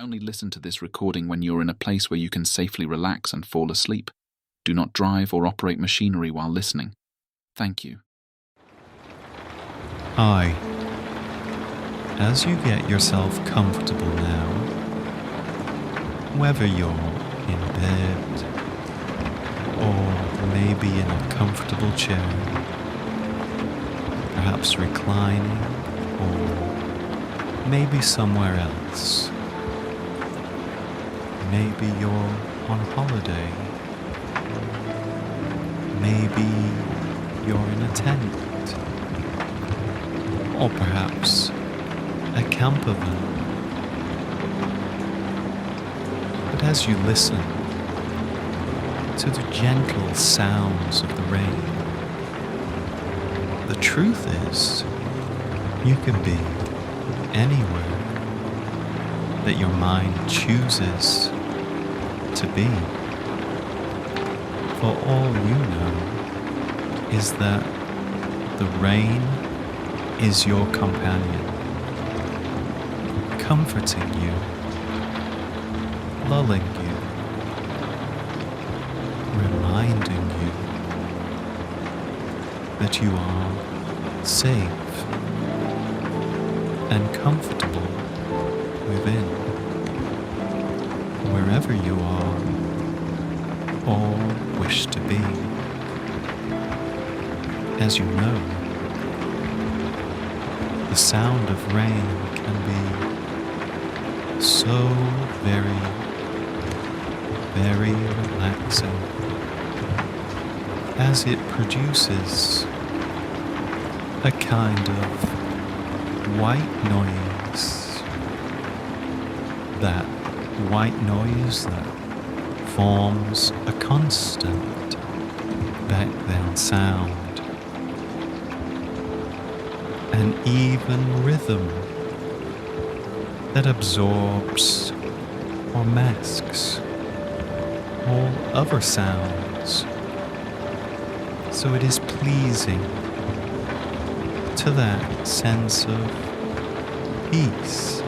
Only listen to this recording when you're in a place where you can safely relax and fall asleep. Do not drive or operate machinery while listening. Thank you. Hi. As you get yourself comfortable now, whether you're in bed or maybe in a comfortable chair, perhaps reclining or maybe somewhere else. Maybe you're on holiday. Maybe you're in a tent. Or perhaps a camper van. But as you listen to the gentle sounds of the rain, the truth is, you can be anywhere that your mind chooses to be. For all you know is that the rain is your companion, comforting you, lulling you, reminding you that you are safe and comfortable within, wherever you are or wish to be. As you know, the sound of rain can be so very, very relaxing, as it produces a kind of white noise, that white noise that forms a constant background sound, an even rhythm that absorbs or masks all other sounds, so it is pleasing to that sense of peace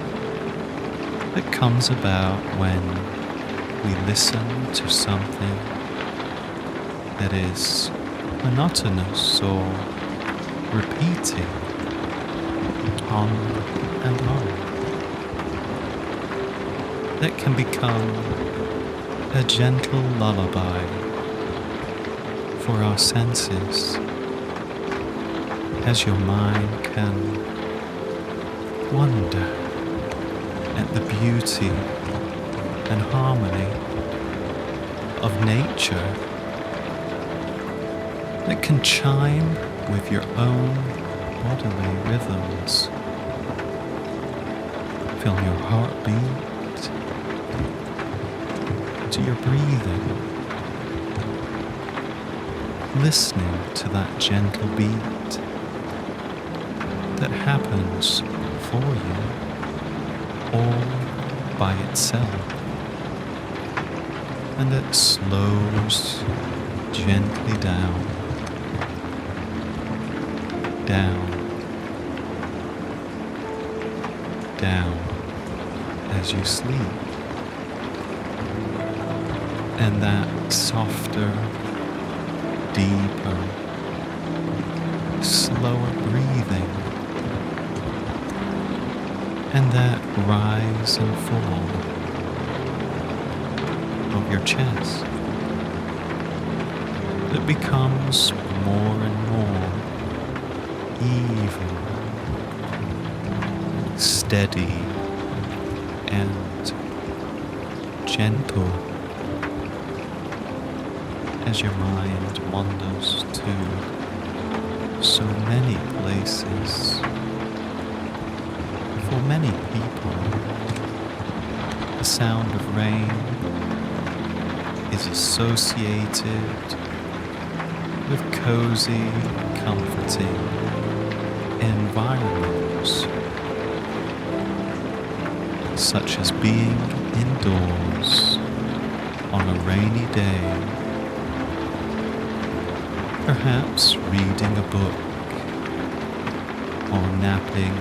that comes about when we listen to something that is monotonous or repeating on and on, that can become a gentle lullaby for our senses, as your mind can wonder at the beauty and harmony of nature that can chime with your own bodily rhythms. Feel your heartbeat to your breathing, listening to that gentle beat that happens for you all by itself, and that slows gently down, down as you sleep, and that softer, deeper, slower breathing, and that rise and fall of your chest that becomes more and more even, steady and gentle, as your mind wanders to so many places. For many people, the sound of rain is associated with cozy, comforting environments, such as being indoors on a rainy day, perhaps reading a book or napping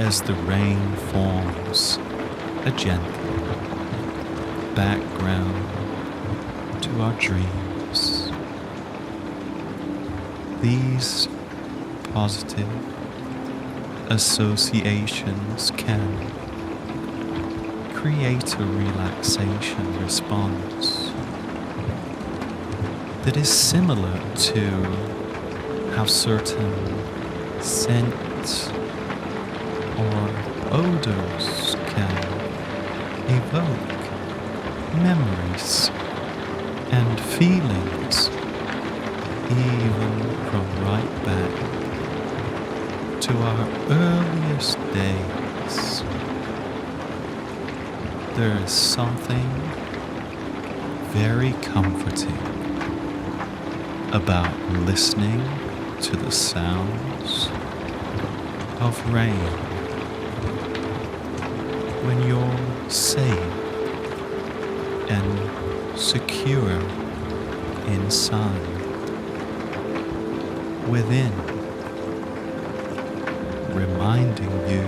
as the rain forms a gentle background to our dreams. These positive associations can create a relaxation response that is similar to how certain scents or odors can evoke memories and feelings, even from right back to our earliest days. There is something very comforting about listening to the sounds of rain when you're safe and secure inside, within, reminding you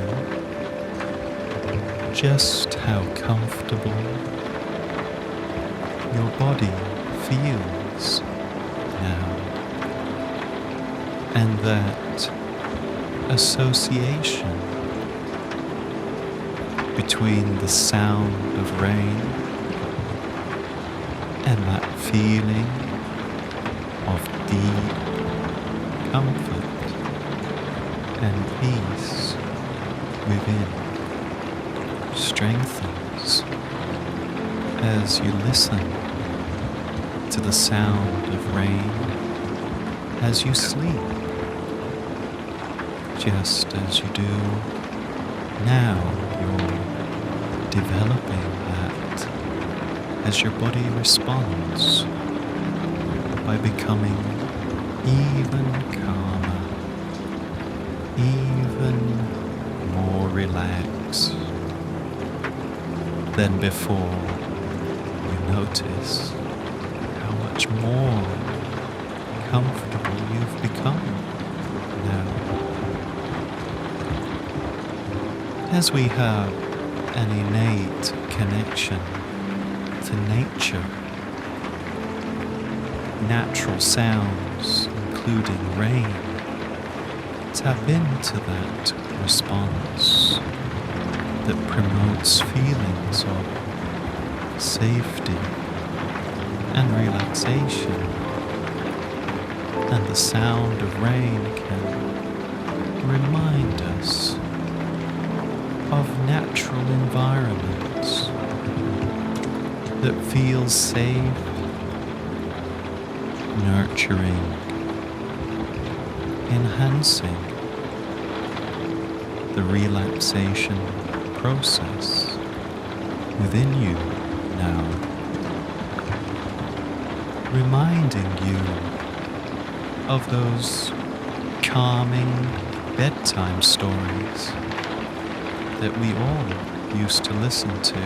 just how comfortable your body feels now, and that association between the sound of rain and that feeling of deep comfort and peace within strengthens as you listen to the sound of rain as you sleep, just as you do now. You're developing that as your body responds by becoming even calmer, even more relaxed than before. You notice how much more comfortable you've become now. As we have an innate connection to nature, natural sounds, including rain, tap into that response that promotes feelings of safety and relaxation. And the sound of rain can remind us of natural environments that feel safe, nurturing, enhancing the relaxation process within you now, reminding you of those calming bedtime stories that we all used to listen to.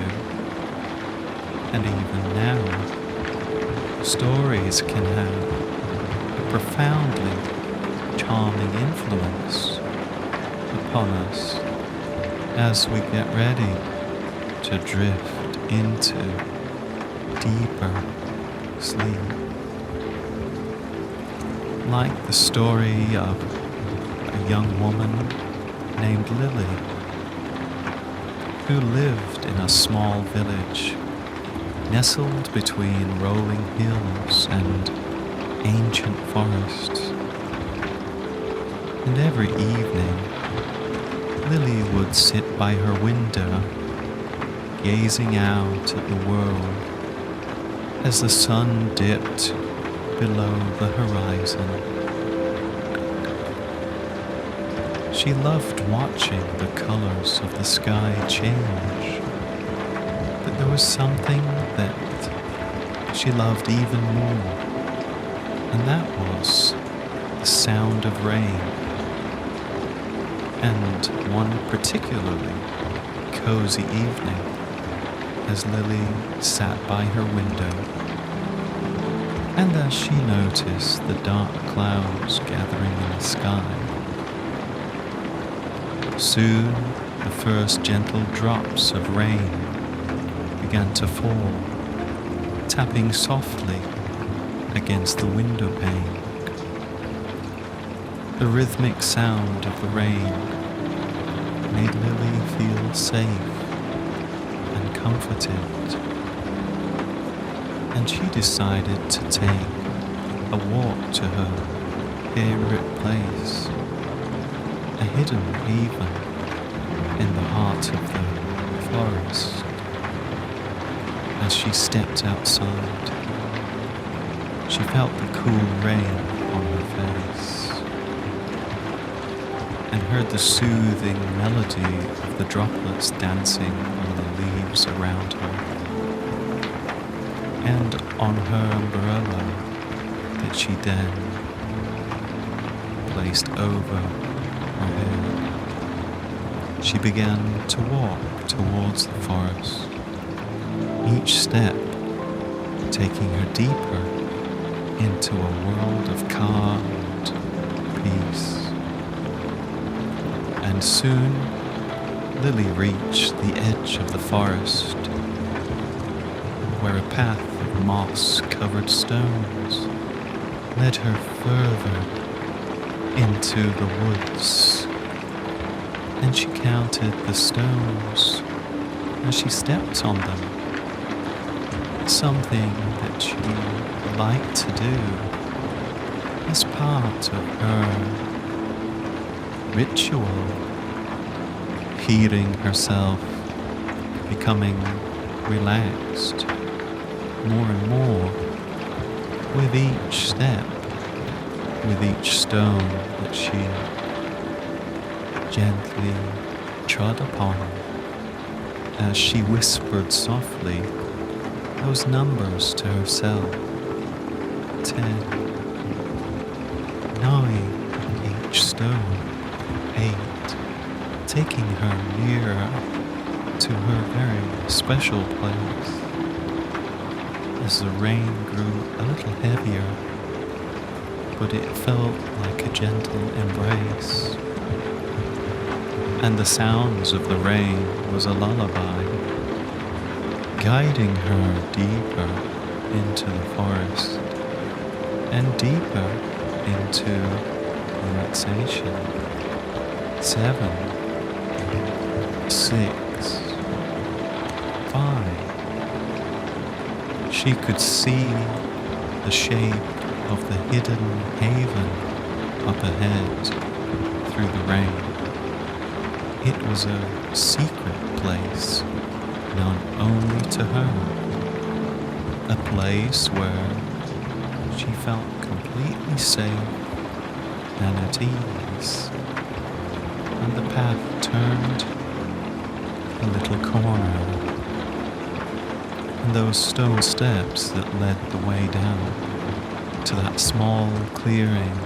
And even now, stories can have a profoundly charming influence upon us as we get ready to drift into deeper sleep. Like the story of a young woman named Lily, who lived in a small village nestled between rolling hills and ancient forests. And every evening, Lily would sit by her window, gazing out at the world as the sun dipped below the horizon. She loved watching the colors of the sky change, but there was something that she loved even more, and that was the sound of rain. And one particularly cozy evening, as Lily sat by her window, and as she noticed the dark clouds gathering in the sky, soon the first gentle drops of rain began to fall, tapping softly against the window pane. The rhythmic sound of the rain made Lily feel safe and comforted, and she decided to take a walk to her favorite place, a hidden haven in the heart of the forest. As she stepped outside, she felt the cool rain on her face and heard the soothing melody of the droplets dancing on the leaves around her and on her umbrella that she then placed over her head. She began to walk towards the forest, each step taking her deeper into a world of calm and peace. And soon Lily reached the edge of the forest, where a path of moss-covered stones led her further into the woods. And she counted the stones as she stepped on them, something that she liked to do as part of her ritual, healing herself, becoming relaxed more and more with each step, with each stone that she gently trod upon, as she whispered softly those numbers to herself: 10, 9, each stone, 8, taking her nearer to her very special place. As the rain grew a little heavier, but it felt like a gentle embrace, and the sounds of the rain was a lullaby, guiding her deeper into the forest and deeper into relaxation. 7, 6, 5. She could see the shape of the hidden haven up ahead through the rain. It was a secret place known only to her, a place where she felt completely safe and at ease. And the path turned a little corner, and those stone steps that led the way down to that small clearing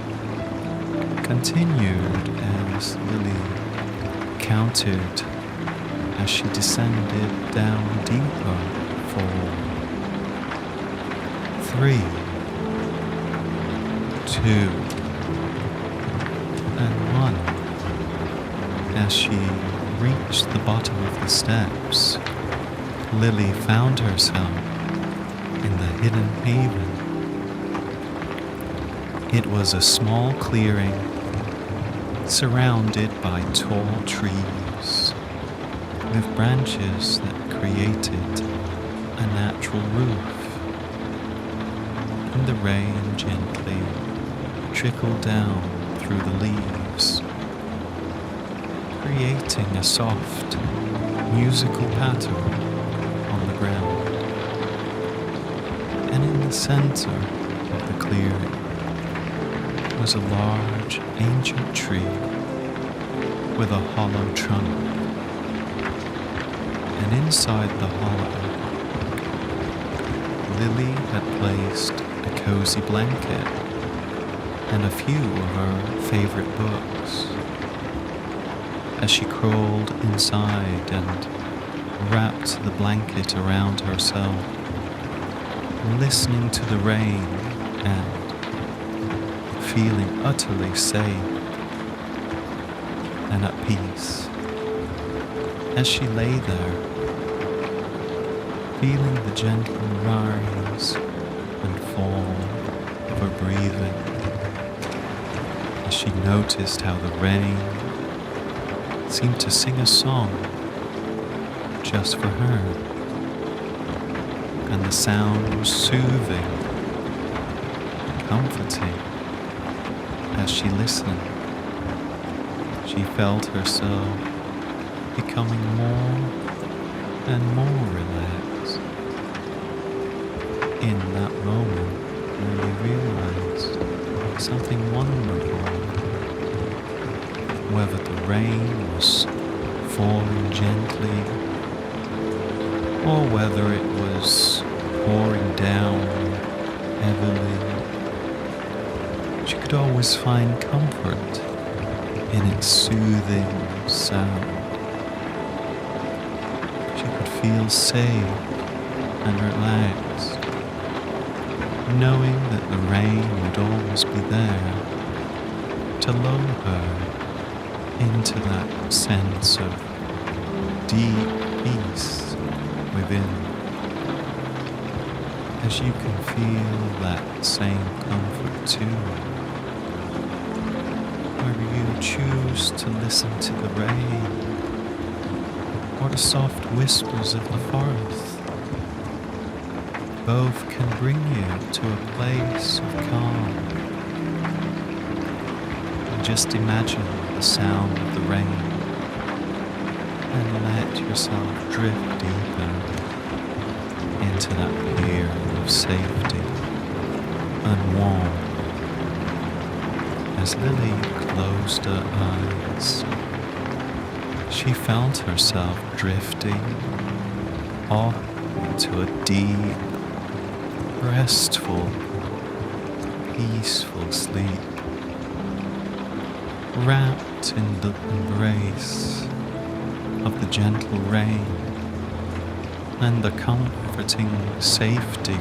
continued as Lily counted as she descended down deeper for 3, 2, and 1. As she reached the bottom of the steps, Lily found herself in the hidden haven. It was a small clearing surrounded by tall trees with branches that created a natural roof, and the rain gently trickled down through the leaves, creating a soft, musical pattern on the ground. And in the center of the clearing was a large, ancient tree with a hollow trunk. And inside the hollow, Lily had placed a cozy blanket and a few of her favorite books. As she crawled inside and wrapped the blanket around herself, listening to the rain and feeling utterly safe and at peace. As she lay there, feeling the gentle rise and fall of her breathing, as she noticed how the rain seemed to sing a song just for her, and the sound was soothing, comforting. As she listened, she felt herself becoming more and more relaxed. In that moment, Lily realized something wonderful. Whether the rain was falling gently or whether it was pouring down heavily, she could always find comfort in its soothing sound. She could feel safe and relaxed, knowing that the rain would always be there to lull her into that sense of deep peace within. As you can feel that same comfort too, whether you choose to listen to the rain or the soft whispers of the forest, both can bring you to a place of calm. And just imagine the sound of the rain and let yourself drift deeper into that layer of safety and warmth. As Lily closed her eyes, she felt herself drifting off into a deep, restful, peaceful sleep, wrapped in the embrace of the gentle rain and the comforting safety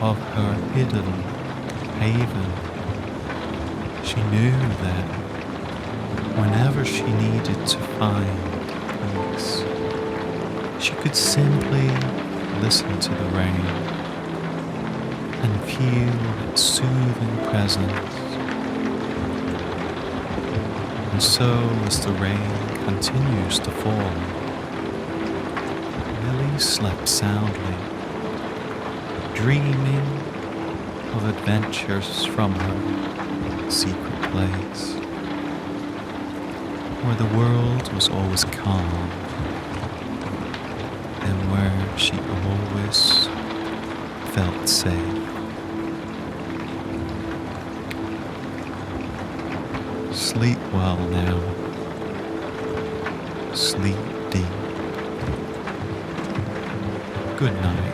of her hidden haven. She knew that whenever she needed to find peace, she could simply listen to the rain and feel its soothing presence. And so, as the rain continues to fall, Lily slept soundly, dreaming of adventures from her secret place, where the world was always calm and where she always felt safe. Sleep well now. Sleep deep. Good night.